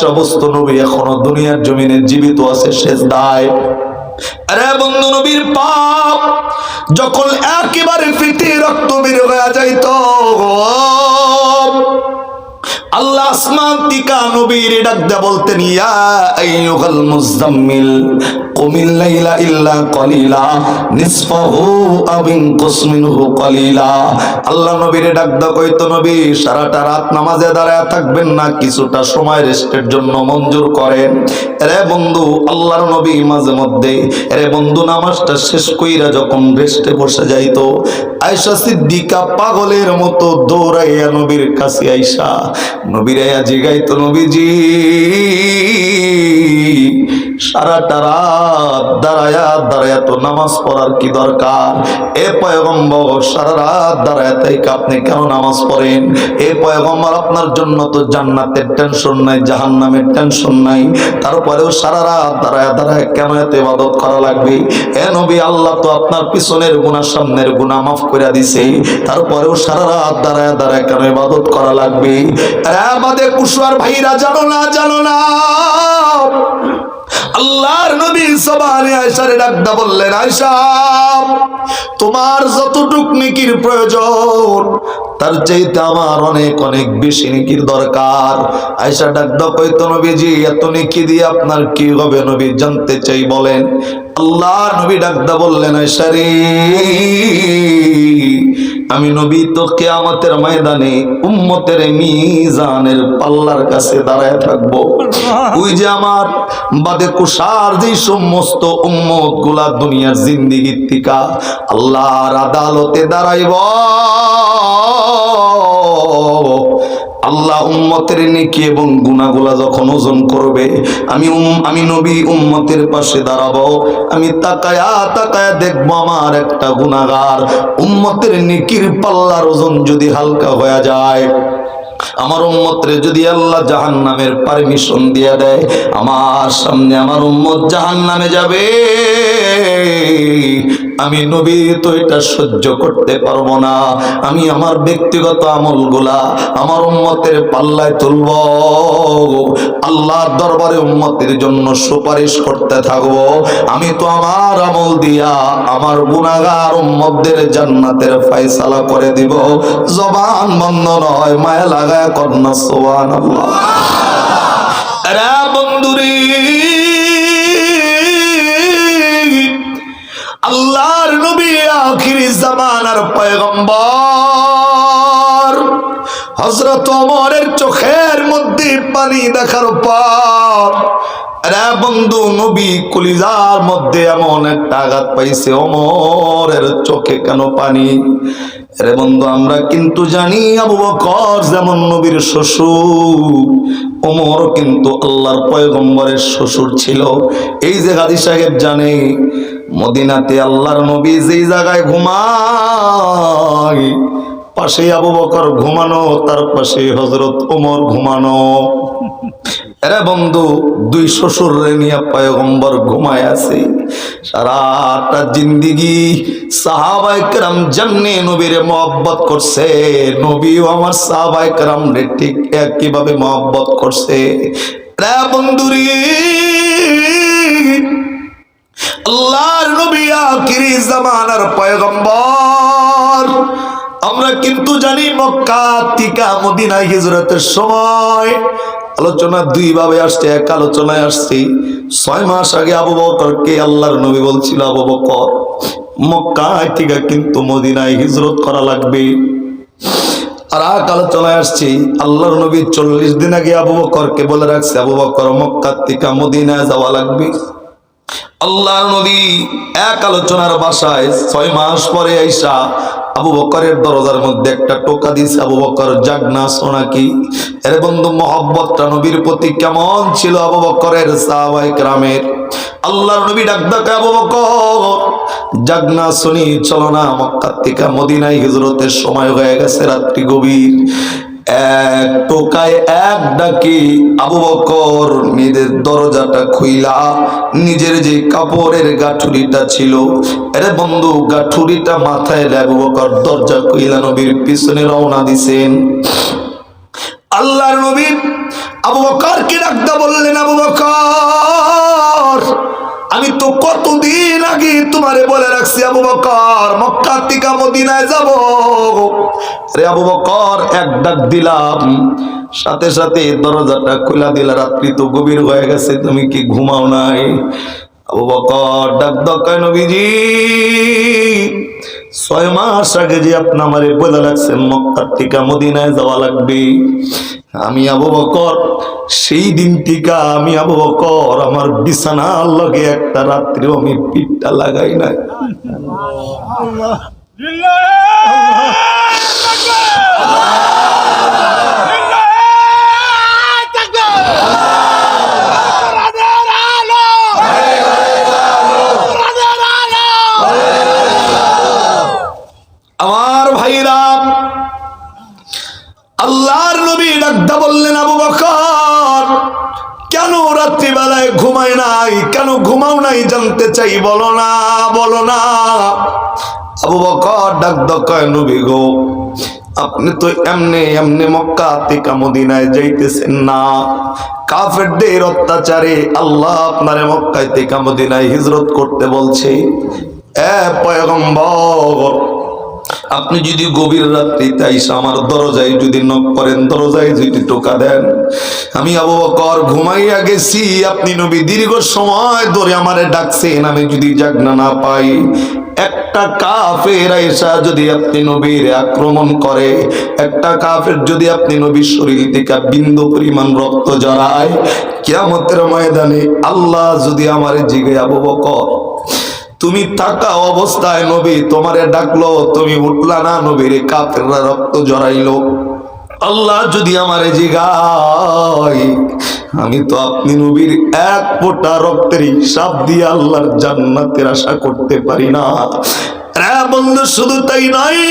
সমস্ত নবী এখনো দুনিয়ার জমিনে জীবিত আছে সেজদায়। আরে বন্ধু, নবীর পাপ যখন একেবারে ফেটে রক্ত বের হয়ে যাইত, আল্লাহ আসমান থেকে নবীর ডাক দিয়ে বলতেন, ইয়া আইয়ুহাল মুযাম্মিল কুমিল লাইলা ইল্লা কলিলা নিসফাহু আও ইনকুস মিনহু কলিলা। আল্লাহ নবীর ডাক দিয়ে কইতো, নবী সারাটা রাত নামাজে দাঁড়ায় থাকবেন না, কিছুটা সময় রেস্টের জন্য মঞ্জুর করেন। আরে বন্ধু, আল্লাহর নবী মাঝে মধ্যে নামাজটা শেষ কইরা যখন রেস্টে বসে যাইতো, আয়েশা সিদ্দিকা পাগলের মতো দৌড়াইয়া নবীর কাছে আইসা নবীর জিগাইতো, নবীজি সারাটা রাত দাঁড়ায়া তো নামাজ পড়ার কি দরকার? এ পয়গম্বর, সারা রাত দাঁড়ায় থেকে আপনি কেন নামাজ পড়েন? এ পয়গম্বর, আপনার জন্য তো জান্নাতের টেনশন নাই, জাহান্নামের টেনশন নাই, তারপরেও সারা রাত দাঁড়ায় কেন এত ইবাদত করা লাগবে? এ নবী, আল্লাহ তো আপনার পিছনের গুনাহ সামনের গুনাহ মাফ করে দিছে, তারপরেও সারা রাত দাঁড়ায় কেন ইবাদত করা লাগবে? আমাদের কুশওয়ার ভাইরা জানো না আল্লাহর নবী সবারে আয়েশারে ডাকদা বললেন, আয়েশা তোমার যতটুক নেকির প্রয়োজন তার চাইতে আমার অনেক অনেক বেশি নেকির দরকার। আয়েশা ডাকদা কইতো, নবীজি এত নেকি দিয়ে আপনার কি হবে? নবী জানতে চাই, বলেন। আল্লাহর নবী ডাকদা বললেন, আয়েশা রে, আমি নবী তো কিয়ামতের ময়দানে উম্মতের মিজানের পাল্লার কাছে দাঁড়ায় থাকবো। ওই যে আমার বাদে কুশার যে সমস্ত উম্মত গুলা দুনিয়ার জিন্দেগির থেকে আল্লাহর আদালতে দাঁড়াইব, আল্লাহ উম্মতের নেকি এবং গুনাহগুলা যখন ওজন করবে, আমি নবী উম্মতের পাশে দাঁড়াবো, আমি তাকায়া দেখবো আমার একটা গুনাহগার উম্মতের নেকির পাল্লার ওজন যদি হালকা হয়ে যায়, আমার উম্মতরে যদি আল্লাহ জাহান্নামের পারমিশন দিয়ে দেয়, আমার সামনে আমার উম্মত জাহান্নামে যাবে, আমি নবী তো এটা সহ্য করতে পারবো না। আমি আমার ব্যক্তিগত আমলগুলা আমার উম্মতের পাল্লায় তুলব, আল্লাহর দরবারে উম্মতের জন্য সুপারিশ করতে থাকবো। আমি তো আমার আমল দিয়া আমার গুনাহগার উম্মতদের জান্নাতের ফয়সালা করে দিব। জবান বন্ধ নয়, মায়া লাগায় কন্যা সুবহানাল্লাহ। আরে বন্ধুরে, আল্লাহর নবী আখির জামানার পয়গম্বর হযরত ওমরের চোখের মধ্যে পানি দেখার পর, আরে বন্ধু, নবী কলিজার মধ্যে এমন একটা আঘাত পাইছে, ওমরের চোখে কেন পানি? আরে বন্ধু, আমরা কিন্তু জানি আবু বকর যেমন নবীর শ্বশুর, ওমর কিন্তু আল্লাহর পয়গম্বরের শ্বশুর ছিল। এই যে গাজী সাহেব জানে, মদিনাতে আল্লাহর নবী যেই জায়গায় ঘুমায়, পাশে আবু বকর ঘুমানো, তার পাশে হযরত ওমর ঘুমানো। আরে বন্ধু, দুই শ্বশুরে নিয়ে পয়গম্বর ঘুমায় আছে। সারাটা জিন্দেগি সাহাবায়ে কেরাম জান্নে নবীর মহব্বত করছে, নবীও আমার সাহাবায়ে কেরাম রে ঠিক একইভাবে মহব্বত করছে। আরে বন্ধুরে, আল্লাহর নবী আখিরি জামানার পয়গম্বর। আমরা কিন্তু জানি মক্কা থেকে মদিনা হিজরতের সময় আলোচনা দুই ভাবে আসছে। এক আলোচনায় আসছে 6 মাস আগে আবু বকরকে আল্লাহর নবী বলছিল, আবু বকর মক্কা থেকে কিন্তু মদিনায় হিজরত করা লাগবে। আর এক আলোচনায় আসছে আল্লাহর নবী 40 দিন আগে আবু বকরকে বলে রাখছে, আবু বকর মক্কা থেকে মদিনায় যাওয়া লাগবে। আল্লাহর নবী এক আলোচনার বাসায় 6 মাস পরে আইসা আবু বকরের দরজার মধ্যে একটা টোকা দিয়েছে, আবু বকর জাগনা সোনাকি। এর বন্ধু, মহব্বতটা নবীর প্রতি কেমন ছিল আবু বকরের, সাহাবায়ে কেরামের। আল্লাহর নবী ডাক ডাকে, আবু বকর জাগনা শুনি, চলো না, মক্কা থেকে মদিনায় হিজরতের সময় হয়ে গেছে, রাত্রি গভীর। এক টোকায় এক ডাকি আবু বকর নিজের দরজাটা খুইলা নিজের যে কাপড়ের গাঠুরিটা ছিল, আরে বন্ধু, গাঠুরিটা মাথায় আবু বকর দরজা খুইলা নবীর পিছনে রওনা দিছেন। আল্লাহর নবী আবু বকরকে ডাকতে বললেন, আবু বকর, আমি তো কতদিন আগে তোমারে বলে রাখছি আবু বকর, মক্কা থেকে মদিনায় যাব। রে আবু বকর, এক ডাক দিলাম, সাথে সাথে দরজাটা খুলে দিলা। রাত্রি তো গভীর হয়ে গেছে, তুমি কি ঘুমাও নাই? আবু বকর ডাক দকায়, নবীজি 6 মাস আগে যে আপনি আমারে বলে রাখছেন মক্কা থেকে মদিনায় যাওয়া লাগবে, আমি আবু বকর সেই দিন থেকে আমি আবু বকর আমার বিছানার লগে একটা রাত্রিও আমি পিঠটা লাগাই নাই। আমার ভাইরা, আল্লাহর নবী ডাকতে বললেন, আবু বকর, কেন রাত্রিবেলায় ঘুমায় নাই, কেন ঘুমাও নাই জানতে চাই, বলো না, বলো না। আবু বকর ডাকতে কয়, নবী গো, আপনি তো এমনি এমনি মক্কা থেকে মদিনায় যাইতেছেন না, কাফেরদের অত্যাচারে আল্লাহ আপনারে মক্কা থেকে মদিনায় হিজরত করতে বলছে। পয়গম্বর, আপনি যদি গভীর রাত্রিতে আইসা আমার দরজায় যদি নক করেন, দরজায় যদি টোকা দেন, আমি আবু বকর ঘুমাইয়া গেছি, আপনি নবী দীর্ঘ সময় ধরে আমারে ডাকছেন, আমি যদি জাগনা না পাই, একটা কাফের আইসা যদি আপনি নবীর আক্রমণ করে, একটা কাফের যদি আপনি নবীর শরীর থেকে বিন্দু পরিমাণ রক্ত জড়ায়, কিয়ামতের ময়দানে আল্লাহ যদি আমারে জিগে, আবু বকর তুমি থাকা অবস্থায় নবী তোমারে ডাকলো, তুমি উঠলা না, নবীর কাফেররা রক্ত জড়াইলো, আল্লাহ যদি আমারে জিগায়, আমি তো আপনি নবীর এক ফোঁটা রক্তের হিসাব দিয়ে আল্লাহর জান্নাতের আশা করতে পারি না। বন্ধু, শুধু তাই নয়,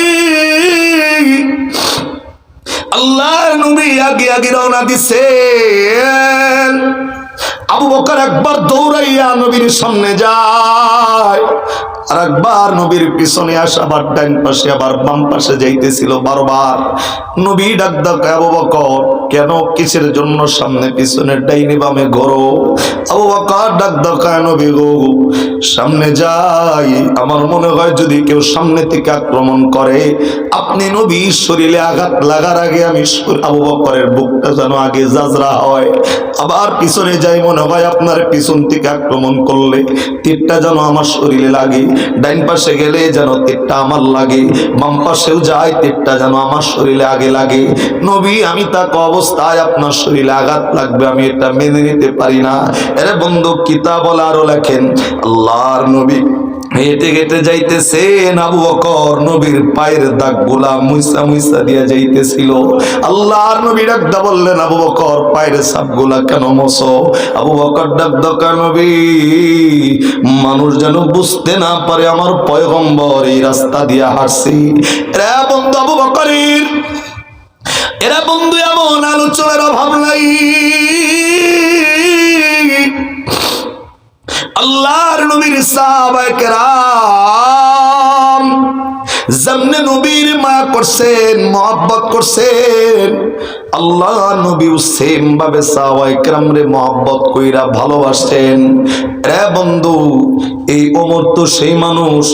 আল্লাহর নবী আগে আগে রওনা দিছেন। আবু বকর একবার দৌড়াইয়া নবীর সামনে যায়, আর একবার নবীর পিছনে আসে, আবার ডান পাশে আবার বাম পাশে যাইতেছিল বারবার। নবী ডাক ডাক, আবু বকর, কেন কিসের জন্য সামনে পিছনে ডাইনে বামে ঘোরো? আবু বকর ডাক ডাক, নবী গো, সামনে যাই, আমার মনে হয় যদি কেউ সামনে থেকে আক্রমণ করে, আপনি নবী শরীরে আঘাত লাগার আগে আমি আবু বকরের বুকটা যেন আগে জাজরা হয়। আবার পিছনে যাই, মনে হয় আপনার পিছন থেকে আক্রমণ করলে তীরটা যেন আমার শরীরে লাগে, ডাইন পাশে গেলে যেন তীরটা আমার লাগে, বাম পাশেও যাই তীরটা যেন আমার শরীরে আগে লাগে। নবী, আমি তাকে অবস্থায় আপনার শরীরে আঘাত লাগবে, আমি এটা মেনে নিতে পারি না। এরে বন্ধু, কিতাব আরো লেখেন, আল্লাহর নবী হেঁটে হেঁটে যাইতেছেন, আবু বকর নবীর পায়ের দাগগুলা মুইসা মুইসা দিয়া যাইতেছিল। আল্লাহর নবী ডাকদা বললেন, আবু বকর পায়ের ছাপগুলা কেন মোছো? আবু বকর ডাকদা, নবী মানুষ যেন বুঝতে না পারে আমার পয়গম্বর এই রাস্তা দিয়া হাঁটছি। এরা বন্ধু আবু বকরের, এরা বন্ধু এমন আলোচনার অভাব নাই। আল্লাহর নবীর সাহাবায়ে কেরাম যেমনে নবীর মায়া করছেন, মহব্বত করছেন, আল্লাহ নবী সেম ভাবে সাহাবায়ে কেরামরে মহব্বত কইরা ভালোবাসেন। রে বন্ধু, এই ওমর তো সেই মানুষ,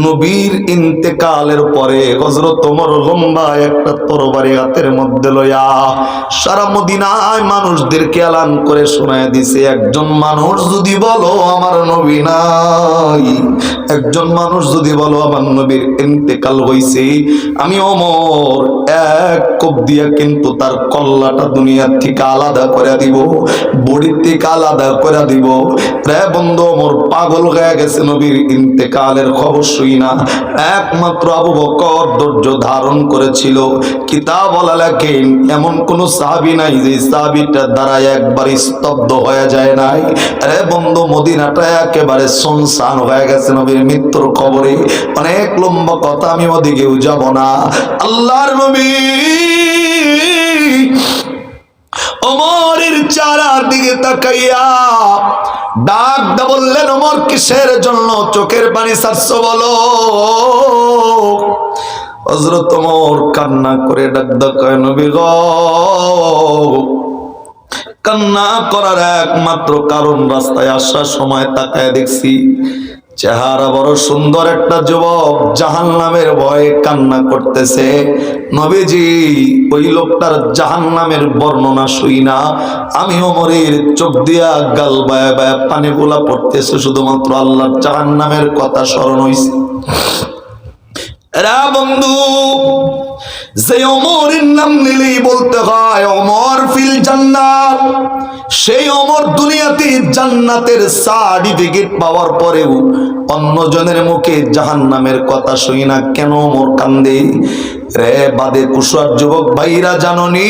নবীর ইন্তেকালের পরে হযরত ওমর লম্বা একটা তরবারি হাতের মধ্যে লইয়া সারা মদিনায় মানুষদেরকে এলান করে শোনায় দিছে, একজন মানুষ যদি বলো আমার নবী নাই, একজন মানুষ যদি বলো আমার নবীর ইন্তেকাল হইছে, আমি ওমর এক কোপ দিয়া কিন্তু তার কল্লাটা দুনিয়ার থেকে আলাদা করে দিব, বডি থেকে আলাদা করে দিব। রে বন্ধু, ওমর পাগল হয়ে গেছে নবীর ইন্তেকালের খবর শুই না। একমাত্র আবু বকর ধৈর্য ধারণ করেছিল। কিতাব লেখেন, এমন কোন সাহাবী নাই যে সাহাবীটার দ্বারা একবার স্তব্ধ হয়ে যায় নাই। রে বন্ধু, মদিনাটা একেবারে সুনসান হয়ে গেছে নবীর মৃত্যুর খবরে। অনেক লম্বা কথা, আমি ওদিকেও যাব না। আল্লাহর নবী ওমরের চেহারার দিকে তাকাইয়া ডাক দা বললেন, ওমর কিসের জন্য চোখের পানি ছাড়ছো বলো? হযরত ওমর কান্না করে ডাক কয় নবী গো, কান্না করার একমাত্র কারণ রাস্তায় আসার সময় তাকায় দেখছি চেহারা বড় সুন্দর একটা যুবক জাহান্নামের ভয়ে কান্না করতেছে। নবীজি ওই লোকটার জাহান্নামের বর্ণনা শুই না আমি ওমরের চোখ দিয়া গাল বায়া বায়া পানিগুলা পড়তেছে, শুধুমাত্র আল্লাহর জাহান্নামের কথা স্মরণ হইছে। এরা বন্ধু, যে ওমরের নাম নিলেই বলতে হয় ওমর ফিল জান্নাত, সেই ওমর দুনিয়াতে জান্নাতের সার্টিফিকেট পাওয়ার পরেও অন্যজনের মুখে জাহান্নামের কথা শুনি না কেন ওমর কান্দে? রে বাদে কুশার যুবক ভাইরা, জাননি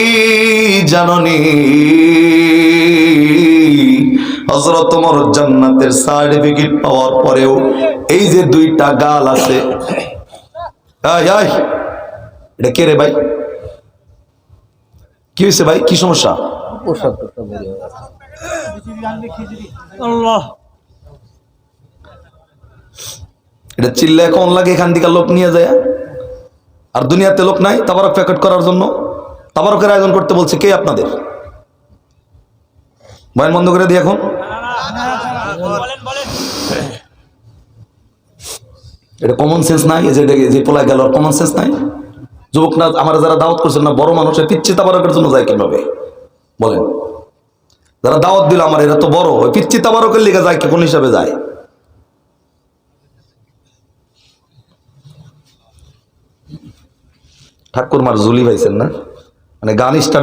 জাননি হযরত ওমর জান্নাতের সার্টিফিকেট পাওয়ার পরেও এই যে দুইটা গাল আছে, এটা কে রে ভাই? কি হয়েছে ভাই? কি সমস্যা? এটা চিল্লা এখন লাগে, এখান থেকে লোক নিয়ে যায় আর দুনিয়াতে লোক নাই তাবারক প্যাকেট করার জন্য। তাবারকের আয়োজন করতে বলছে কে আপনাদের? বয়ান বন্ধ করে দিই এখন। এটা কমন সেন্স নাই? যে পোলা গেল কমন সেন্স নাই? যুবক না আমার যারা দাওয়াত করছেন না, বড় মানুষ পিচ্ছি তাবারকের জন্য যায় কিভাবে বলেন? যারা দাওয়াত দিল আমার, এরা তো বড়, ওই পিচ্ছি তাবারকের লিগে যায় কোন হিসাবে যায়? ঠাকুর মার জুলি পাইছেন না, মানে গান স্টার্ট